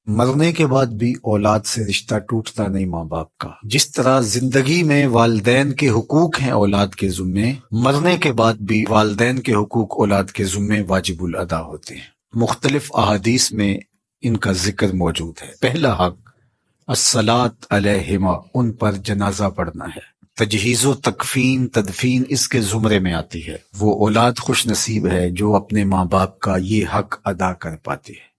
مرنے کے بعد بھی اولاد سے رشتہ ٹوٹتا نہیں ماں باپ کا۔ جس طرح زندگی میں والدین کے حقوق ہیں اولاد کے ذمے، مرنے کے بعد بھی والدین کے حقوق اولاد کے ذمے واجب الادا ہوتے ہیں۔ مختلف احادیث میں ان کا ذکر موجود ہے۔ پہلا حق الصلاۃ علیہما، ان پر جنازہ پڑھنا ہے۔ تجہیز و تکفین تدفین اس کے زمرے میں آتی ہے۔ وہ اولاد خوش نصیب ہے جو اپنے ماں باپ کا یہ حق ادا کر پاتی ہے،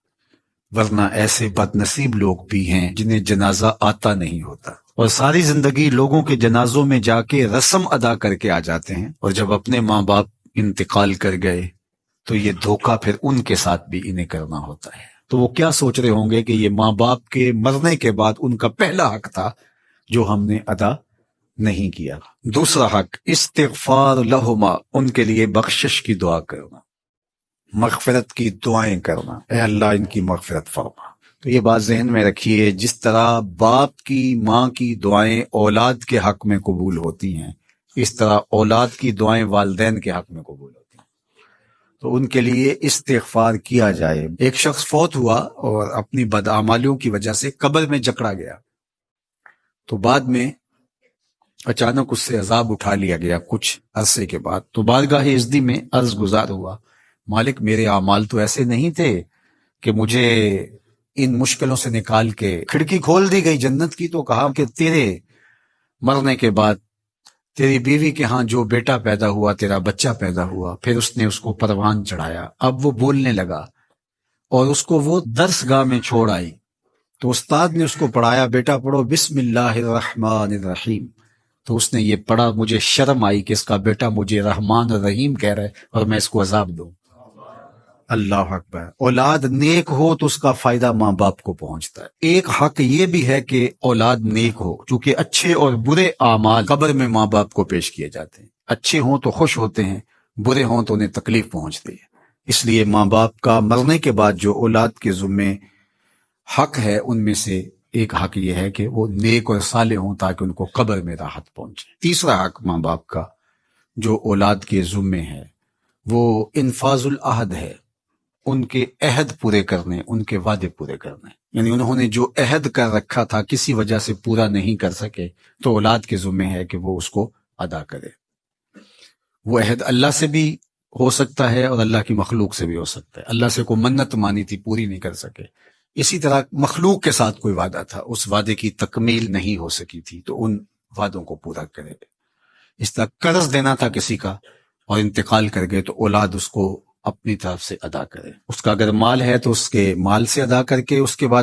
ورنہ ایسے بد نصیب لوگ بھی ہیں جنہیں جنازہ آتا نہیں ہوتا اور ساری زندگی لوگوں کے جنازوں میں جا کے رسم ادا کر کے آ جاتے ہیں، اور جب اپنے ماں باپ انتقال کر گئے تو یہ دھوکہ پھر ان کے ساتھ بھی انہیں کرنا ہوتا ہے۔ تو وہ کیا سوچ رہے ہوں گے کہ یہ ماں باپ کے مرنے کے بعد ان کا پہلا حق تھا جو ہم نے ادا نہیں کیا۔ دوسرا حق استغفار لہما، ان کے لیے بخشش کی دعا کرنا، مغفرت کی دعائیں کرنا، اے اللہ ان کی مغفرت فرما۔ تو یہ بات ذہن میں رکھیے، جس طرح باپ کی ماں کی دعائیں اولاد کے حق میں قبول ہوتی ہیں، اس طرح اولاد کی دعائیں والدین کے حق میں قبول ہوتی ہیں۔ تو ان کے لیے استغفار کیا جائے۔ ایک شخص فوت ہوا اور اپنی بدعمالیوں کی وجہ سے قبر میں جکڑا گیا، تو بعد میں اچانک اس سے عذاب اٹھا لیا گیا کچھ عرصے کے بعد۔ تو بارگاہ عزتی میں عرض گزار ہوا، مالک میرے اعمال تو ایسے نہیں تھے کہ مجھے ان مشکلوں سے نکال کے کھڑکی کھول دی گئی جنت کی۔ تو کہا کہ تیرے مرنے کے بعد تیری بیوی کے ہاں جو بیٹا پیدا ہوا، تیرا بچہ پیدا ہوا، پھر اس نے اس کو پروان چڑھایا، اب وہ بولنے لگا اور اس کو وہ درس گاہ میں چھوڑ آئی، تو استاد نے اس کو پڑھایا، بیٹا پڑھو بسم اللہ الرحمن الرحیم۔ تو اس نے یہ پڑھا، مجھے شرم آئی کہ اس کا بیٹا مجھے رحمان الرحیم کہہ رہا ہے اور میں اس کو عذاب دوں۔ اللہ اکبر۔ اولاد نیک ہو تو اس کا فائدہ ماں باپ کو پہنچتا ہے۔ ایک حق یہ بھی ہے کہ اولاد نیک ہو، چونکہ اچھے اور برے اعمال قبر میں ماں باپ کو پیش کیے جاتے ہیں۔ اچھے ہوں تو خوش ہوتے ہیں، برے ہوں تو انہیں تکلیف پہنچتی ہے۔ اس لیے ماں باپ کا مرنے کے بعد جو اولاد کے ذمے حق ہے، ان میں سے ایک حق یہ ہے کہ وہ نیک اور صالح ہوں تاکہ ان کو قبر میں راحت پہنچے۔ تیسرا حق ماں باپ کا جو اولاد کے ذمے ہے وہ انفاذ العہد ہے، ان کے عہد پورے کرنے، ان کے وعدے پورے کرنے۔ یعنی انہوں نے جو عہد کر رکھا تھا کسی وجہ سے پورا نہیں کر سکے تو اولاد کے ذمے ہے کہ وہ اس کو ادا کرے۔ وہ عہد اللہ سے بھی ہو سکتا ہے اور اللہ کی مخلوق سے بھی ہو سکتا ہے۔ اللہ سے کوئی منت مانی تھی، پوری نہیں کر سکے، اسی طرح مخلوق کے ساتھ کوئی وعدہ تھا، اس وعدے کی تکمیل نہیں ہو سکی تھی، تو ان وعدوں کو پورا کرے۔ اس طرح قرض دینا تھا کسی کا اور انتقال کر گئے تو اولاد اس کو اپنی طرف سے ادا کرے۔ اس کا اگر مال ہے تو اس کے مال سے ادا کر کے اس کے بعد